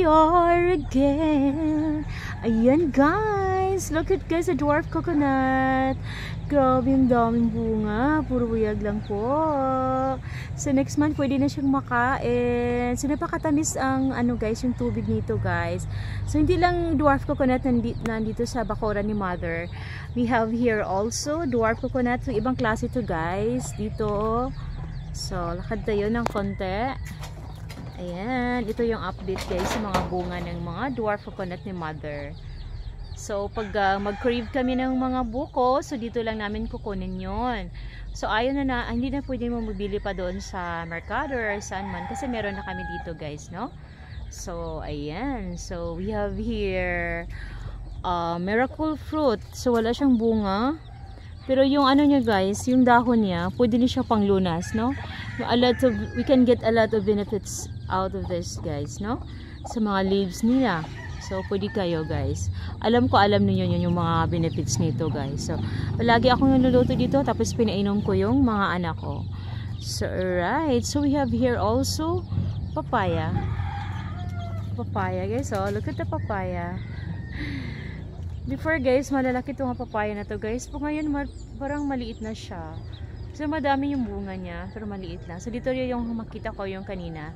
are again. Ayan guys, look at guys, a dwarf coconut. Grabe yung daming bunga, puro buyag lang po. So next month pwede na siyang makain. So napakatamis ang ano guys, yung tubig nito guys. So hindi lang dwarf coconut nandito sa bakuran ni mother. We have here also dwarf coconut, yung ibang klase to guys dito. So lakad tayo ng konti. Ayan, ito yung update guys sa mga bunga ng mga dwarf coconut ni mother. So pag mag-crave kami ng mga buko, so dito lang namin kukunin yon. So ayaw na hindi na pwede mo mabili pa doon sa merkado or saan man kasi meron na kami dito guys, no? So ayan, so we have here miracle fruit. So wala siyang bunga. Pero yung ano niya guys, yung dahon niya, pwede niya siya panglunas, no? We can get a lot of benefits out of this guys, no? Sa mga leaves niya. So pwede kayo guys. Alam niyo yun yung mga benefits nito guys. So palagi akong niluluto dito tapos pinainom ko yung mga anak ko. So alright, so we have here also papaya. Papaya guys, oh look at the papaya. Before guys, malalaki itong papaya na to guys. Po ngayon parang maliit na siya. So madami yung bunga niya, pero maliit na. So dito yung makita ko yung kanina,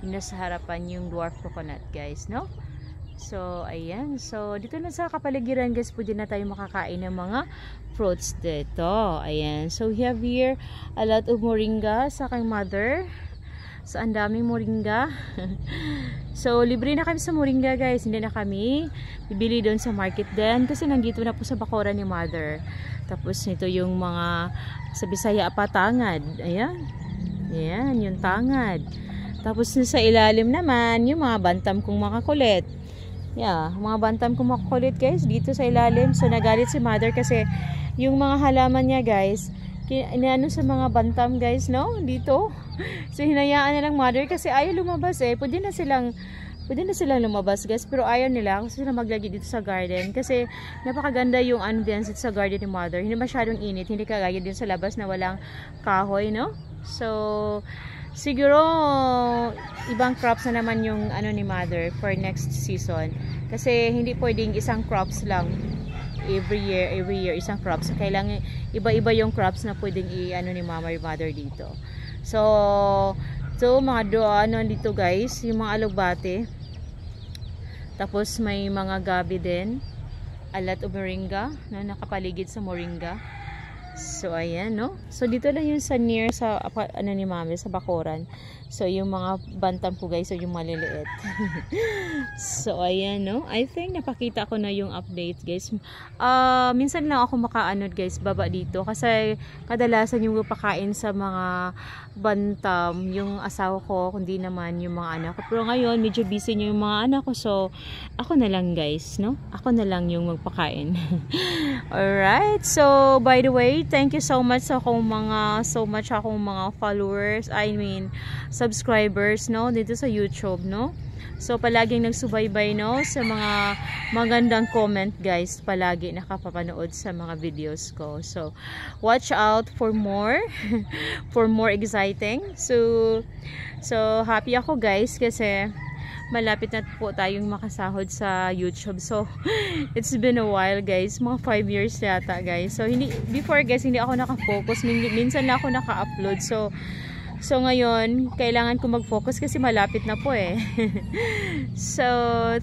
yung nasa harapan yung dwarf coconut guys, no? So ayan, so dito na sa kapaligiran guys, pwede na tayo makakain ng mga fruits dito. Ayan, so we have here a lot of moringa sa kay mother. So ang daming moringa. So libre na kami sa moringa guys, hindi na kami bibili doon sa market din kasi nandito na po sa bakuran ni mother. Tapos nito yung mga sa Bisaya pa tangad. Ayan. Ayan, yung tangad. Tapos sa ilalim naman yung mga bantam kong makakulit. Yeah, mga bantam kong makakulit guys dito sa ilalim. So nagalit si mother kasi yung mga halaman niya guys, inaano sa mga bantam guys, no? Dito. So hinayaan na lang mother kasi ayaw lumabas eh. Pwede na silang lumabas guys, pero ayaw nila kasi sila maglagi dito sa garden kasi napakaganda yung ambience sa garden ni mother. Hindi masyadong init, hindi kagaya din sa labas na walang kahoy, no? So siguro ibang crops na naman yung ano ni mother for next season kasi hindi pwedeng isang crops lang every year isang crops. So kailangan iba-iba yung crops na pwedeng i-ano ni mother dito. So mga ano dito guys, yung mga alugbate. Tapos may mga gabi din. A lot of moringa na nakapaligid sa moringa. So ayan, no? So dito lang yung sa near sa ano ni mami sa bakuran. So yung mga bantam ko guys, so yung maliliit. So ayan, no? I think napakita ko na yung update guys. Minsan lang ako makaanod guys baba dito kasi kadalasan yung pakain sa mga bantam yung asawa ko, kundi naman yung mga anak ko. Pero ngayon medyo busy yung mga anak ko, so ako na lang guys, no? Ako na lang yung magpakain. Alright, so by the way, thank you so much sa akong mga followers, I mean subscribers, no, dito sa YouTube, no. So palaging nagsubaybay, no, sa mga magandang comment guys, palagi nakapapanood sa mga videos ko. So watch out for more for more exciting. So happy ako guys kasi malapit na po tayong makasahod sa YouTube. So it's been a while guys, mga 5 years yata guys. So before guys hindi ako nakafocus, minsan na ako naka-upload. So ngayon kailangan ko mag-focus kasi malapit na po eh. So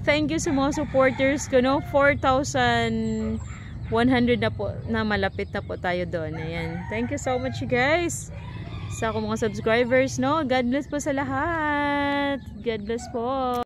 thank you sa mga supporters ko, no. 4,100 na po, na malapit na po tayo doon. Ayan, thank you so much guys sa akong mga subscribers, no. God bless po sa lahat. God bless po.